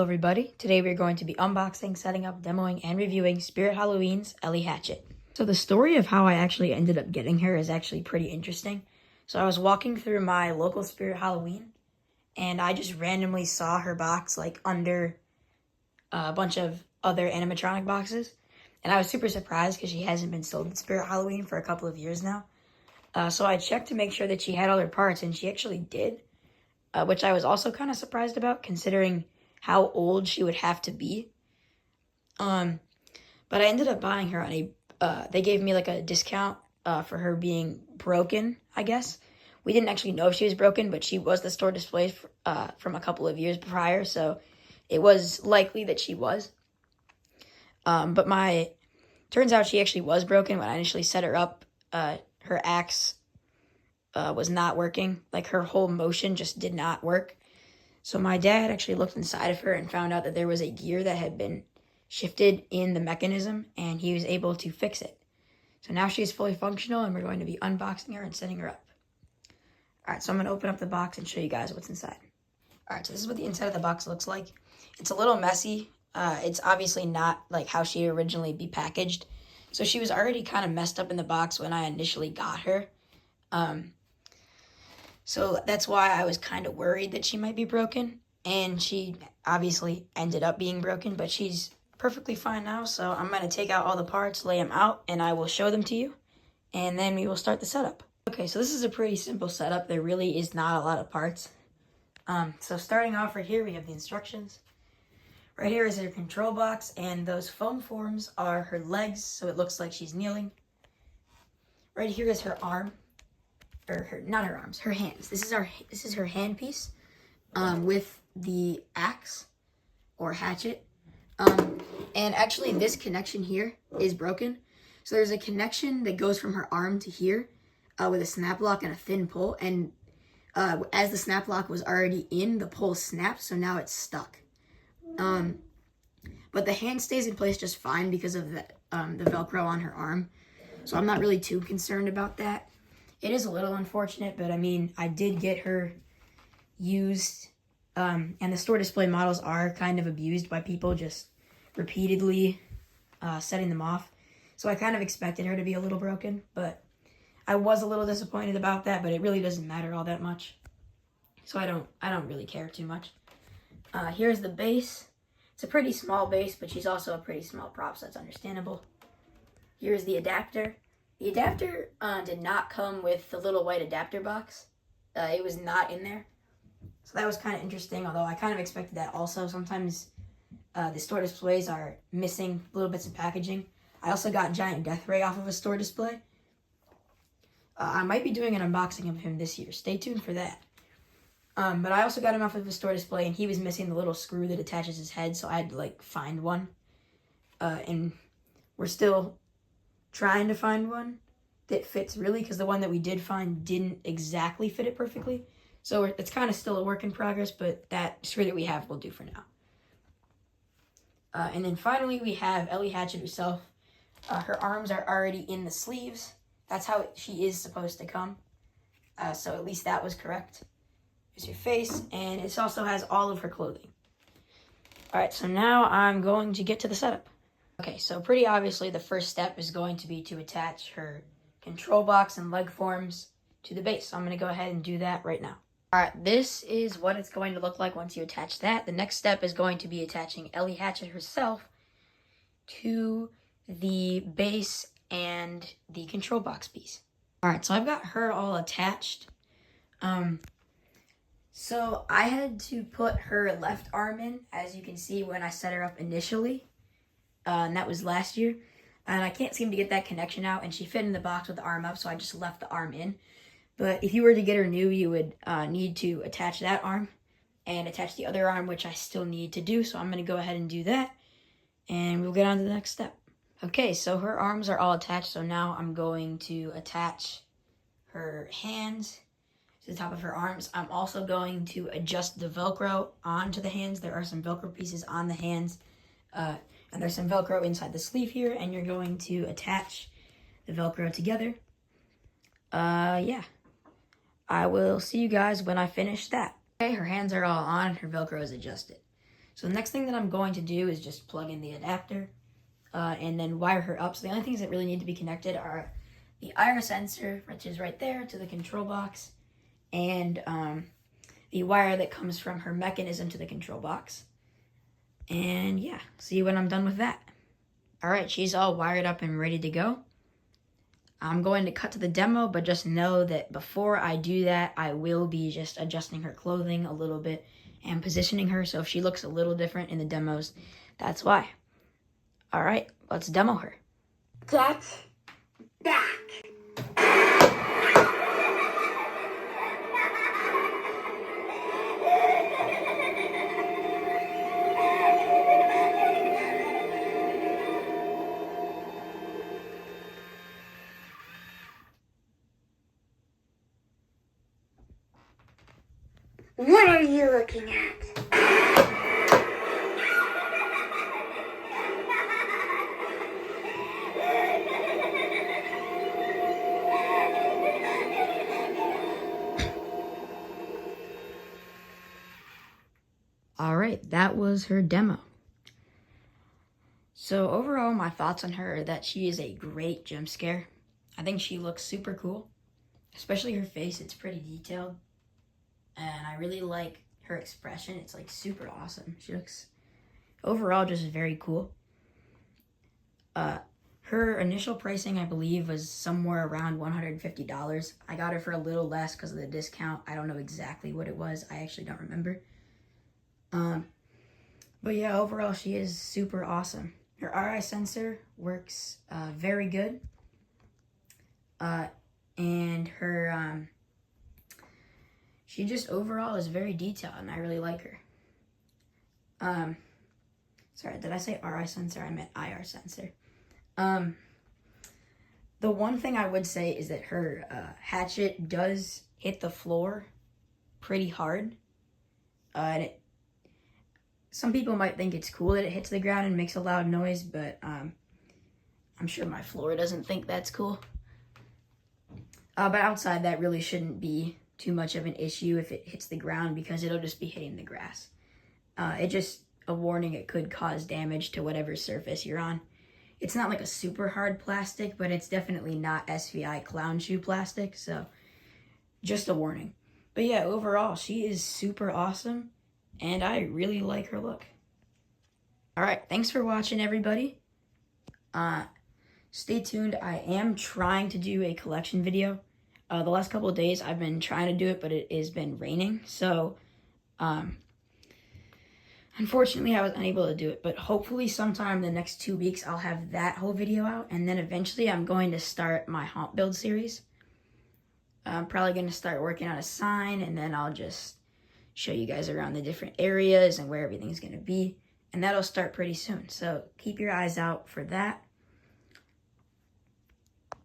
Hello everybody, today we're going to be unboxing, setting up, demoing, and reviewing Spirit Halloween's Ellie Hatchet. So the story of how I actually ended up getting her is actually pretty interesting. So I was walking through my local Spirit Halloween, and I just randomly saw her box like under a bunch of other animatronic boxes. And I was super surprised because she hasn't been sold at Spirit Halloween for a couple of years now. So I checked to make sure that she had all her parts, and she actually did, which I was also kind of surprised about considering how old she would have to be. But I ended up buying her on they gave me like a discount for her being broken, I guess. We didn't actually know if she was broken, but she was the store display from a couple of years prior, so it was likely that she was. But turns out she actually was broken when I initially set her up. Her axe was not working. Like, her whole motion just did not work. So my dad actually looked inside of her and found out that there was a gear that had been shifted in the mechanism, and he was able to fix it. So now she's fully functional, and we're going to be unboxing her and setting her up. Alright, so I'm going to open up the box and show you guys what's inside. Alright, so this is what the inside of the box looks like. It's a little messy. It's obviously not like how she originally be packaged. So she was already kind of messed up in the box when I initially got her. So that's why I was kind of worried that she might be broken. And she obviously ended up being broken, but she's perfectly fine now. So I'm going to take out all the parts, lay them out, and I will show them to you. And then we will start the setup. Okay, so this is a pretty simple setup. There really is not a lot of parts. So starting off right here, we have the instructions. Right here is her control box, and those foam forms are her legs, so it looks like she's kneeling. Right here is her arm. Not her arms, her hands. This is her hand piece with the axe or hatchet. And actually this connection here is broken. So there's a connection that goes from her arm to here with a snap lock and a thin pull. And as the snap lock was already in, the pull snapped, so now it's stuck. But the hand stays in place just fine because of the Velcro on her arm. So I'm not really too concerned about that. It is a little unfortunate, but I mean, I did get her used, and the store display models are kind of abused by people just repeatedly setting them off. So I kind of expected her to be a little broken, but I was a little disappointed about that, but it really doesn't matter all that much. So I don't really care too much. Here's the base. It's a pretty small base, but she's also a pretty small prop, so that's understandable. Here's the adapter. The adapter did not come with the little white adapter box. It was not in there. So that was kind of interesting, although I kind of expected that also. Sometimes the store displays are missing little bits of packaging. I also got Giant Death Ray off of a store display. I might be doing an unboxing of him this year. Stay tuned for that. But I also got him off of a store display, and he was missing the little screw that attaches his head, so I had to, find one. And we're still trying to find one that fits really, because the one that we did find didn't exactly fit it perfectly. So it's kind of still a work in progress, but that screw that we have will do for now. And then finally, we have Ellie Hatchet herself. Her arms are already in the sleeves. That's how she is supposed to come. So at least that was correct. Here's your face, and it also has all of her clothing. Alright, so now I'm going to get to the setup. Okay, so pretty obviously the first step is going to be to attach her control box and leg forms to the base. So I'm going to go ahead and do that right now. Alright, this is what it's going to look like once you attach that. The next step is going to be attaching Ellie Hatchet herself to the base and the control box piece. Alright, so I've got her all attached. So I had to put her left arm in, as you can see when I set her up initially. And that was last year, and I can't seem to get that connection out, and she fit in the box with the arm up, so I just left the arm in. But if you were to get her new, you would need to attach that arm and attach the other arm, which I still need to do, so I'm going to go ahead and do that, and we'll get on to the next step. Okay, so her arms are all attached, so now I'm going to attach her hands to the top of her arms. I'm also going to adjust the Velcro onto the hands. There are some Velcro pieces on the hands, and there's some Velcro inside the sleeve here, and you're going to attach the Velcro together. Yeah. I will see you guys when I finish that. Okay, her hands are all on, her Velcro is adjusted. So the next thing that I'm going to do is just plug in the adapter and then wire her up. So the only things that really need to be connected are the IR sensor, which is right there, to the control box, and the wire that comes from her mechanism to the control box. And yeah, see when I'm done with that. All right, she's all wired up and ready to go. I'm going to cut to the demo, but just know that before I do that, I will be just adjusting her clothing a little bit and positioning her. So if she looks a little different in the demos, that's why. All right, let's demo her. Get back. What are you looking at? All right, that was her demo. So overall, my thoughts on her are that she is a great jump scare. I think she looks super cool, especially her face. It's pretty detailed, and I really like her expression. It's like super awesome. She looks overall just very cool. Her initial pricing, I believe, was somewhere around $150. I got her for a little less because of the discount. I don't know exactly what it was. I actually don't remember. But yeah, overall, she is super awesome. Her RI sensor works very good. And her, she just overall is very detailed, and I really like her. Sorry, did I say RI sensor? I meant IR sensor. The one thing I would say is that her hatchet does hit the floor pretty hard. And some people might think it's cool that it hits the ground and makes a loud noise, but I'm sure my floor doesn't think that's cool. But outside, that really shouldn't be too much of an issue if it hits the ground, because it'll just be hitting the grass. It's just a warning, it could cause damage to whatever surface you're on. It's not like a super hard plastic, but it's definitely not SVI clown shoe plastic, so just a warning. But yeah, overall, she is super awesome, and I really like her look. All right, thanks for watching, everybody. Stay tuned. I am trying to do a collection video. The last couple of days, I've been trying to do it, but it has been raining, so unfortunately, I was unable to do it, but hopefully sometime in the next 2 weeks, I'll have that whole video out, and then eventually I'm going to start my haunt build series. I'm probably going to start working on a sign, and then I'll just show you guys around the different areas and where everything's going to be, and that'll start pretty soon, so keep your eyes out for that.